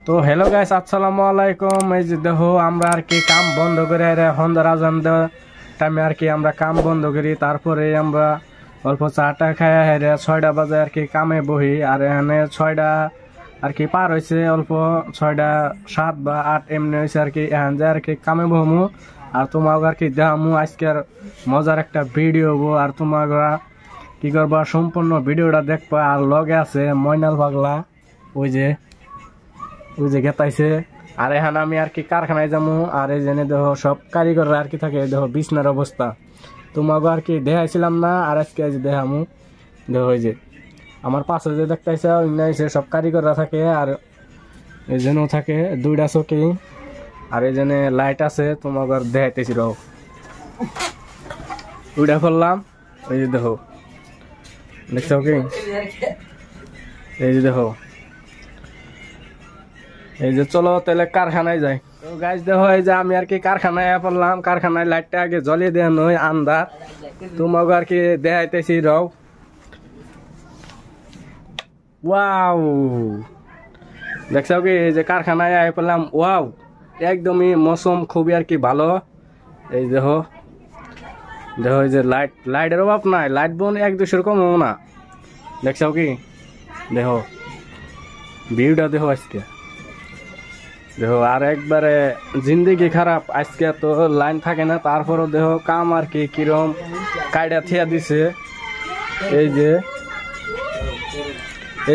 তো hello guys, আসসালামু আলাইকুম। এই যে দেখো আমরা আর কি কাম বন্ধ করে সন্ধ্যার আজান দেওয়ার টাইমে আর কি আমরা কাম বন্ধ করি, তারপরে আমরা অল্প চাটা খাই হেরে 6টা বাজে আর কি কামে বহি। আর এখানে 6টা আর কি পার হয়েছে, অল্প 6টা 7 বা 8 এমনি হয়েছে আর কি। এখান যে আর কি কামে বহমু আর তোমাকে আর কি দেখামু আজকের মজার একটা ভিডিও হবো। আর তোমাকে কি করবা, সম্পূর্ণ ভিডিওটা দেখবা। আর লগে আছে ময়নাল পাগলা, ওই যে গেতাইছে। আর এখানে আমি আর কি কারখানায় যাবো। আর এই জেনে দেখো সব কারিগররা আর কি থাকে, দেখো বিছনার অবস্থা তোমাকে আর কি দেখাইছিলাম না, আর আজকে দেখামু। দেখো এই যে আমার পাশে যে দেখতেছে ইন্নাইছে সব কারিগররা থাকে। আর এই জেনেও থাকে 2টা চকি, আর এই জেনে লাইট আছে তোমাকে দেখাইতেছি। রও উইটা করলাম, এই যে দেখো দেখছো কি, এই যে দেখো এই যে চলো তাহলে কারখানায় যাই। তো গাইজ দেখো এই যে আমি আর কি কারখানায় পড়লাম। কারখানায় লাইটটা আগে জ্বলিয়ে দেওয়া নয়, আন্ধার। তোমাকে আর কি দেখাইতেছি। রও ওয়াও, দেখছো কি এই যে কারখানায় আয় পড়লাম। ওয়াও, একদমই মৌসুম খুবই আর কি ভালো। এই দেখো দেখো এই যে লাইটের অভাব নাই, লাইট বোন 1-2 কম না। দেখছো কি, দেখো ভিউটা দেখো আজকে, দেখো। আর একবারে জিন্দেগি খারাপ আজকে, তো লাইন থাকে না, তারপরও দেখো কাম আর কি কিরম কায়দা থিয়া দিছে। এই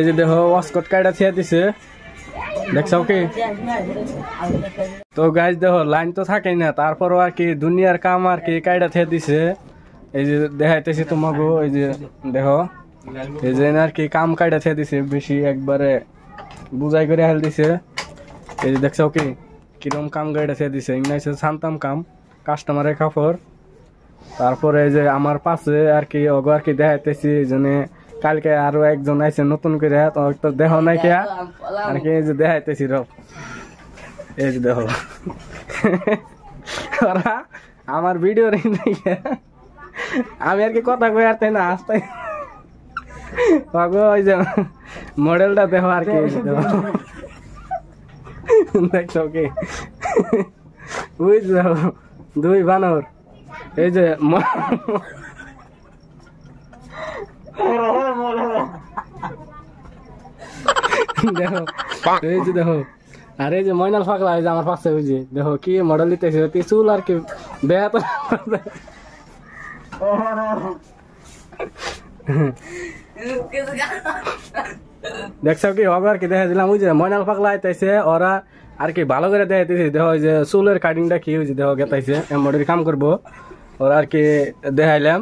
যে দেখো ওয়াসকট কায়দা থিয়া দিছে, দেখছো কি। তো গাইজ দেখো লাইন তো থাকেই না, তারপরও আর কি দুনিয়ার কাম আর কি কায়দা থিয়া দিছে। এই যে দেখাইতেছি তোমাকে, এই যে দেখো এই যে আর কি কাম কায়দা থিয়া দিছে, বেশি একবারে বুঝাই করে হেল দিছে। এই যে দেখছো কি কিরম কাম গাড়িটা থিয়া দিছে, ইংনাইছে শান্তাম কাম কাস্টমারের কাপড়। তারপরে এই যে আমার পাশে আর কি ওগো আর কি দেখাইতেছি। এই জন্য কালকে আরো একজন আইছে নতুন করে, তো দেহ নাই কে আর কি, এই যে দেখাইতেছি। রব এই যে দেখো ওরা আমার ভিডিও আমি আর কি কথা কই আর তাই না আসতে ওগো ওই যে মডেলটা দেখো আর কি, দেখছো কি বুঝছো 2 বানর। এই যে দেখো এই যে দেখো, আর এই যে ময়নাল পাগলা এই যে আমার পাশে, ওই যে দেখো কি মডেল দিতেছে, চুল আর কি দেয়া তো দেখছো কি হবে আর কি দেখা দিলাম। ওই যে ময়নাল পাগলা আইতেছে, ওরা আর কি ভালো করে দেখাইতেছে। দেখো ওই যে চুলের কাটিংটা কি হয়েছে, দেখো গেতাইছে এমব্রয়ডারি কাম করবো ওরা আর কি দেখাইলাম।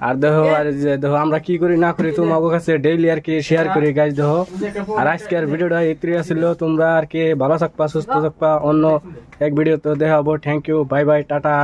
আর দেখো আর যে দেখো আমরা কি করি না করি তোমাদের কাছে ডেইলি আর কি শেয়ার করি গাইজ। দেখো আর আজকের ভিডিওটা এইত্রি আসছিল। তোমরা আর কি ভালো থাকবা, সুস্থ থাকবা, অন্য এক ভিডিও তো দেখাবো। Thank you, bye bye, tata.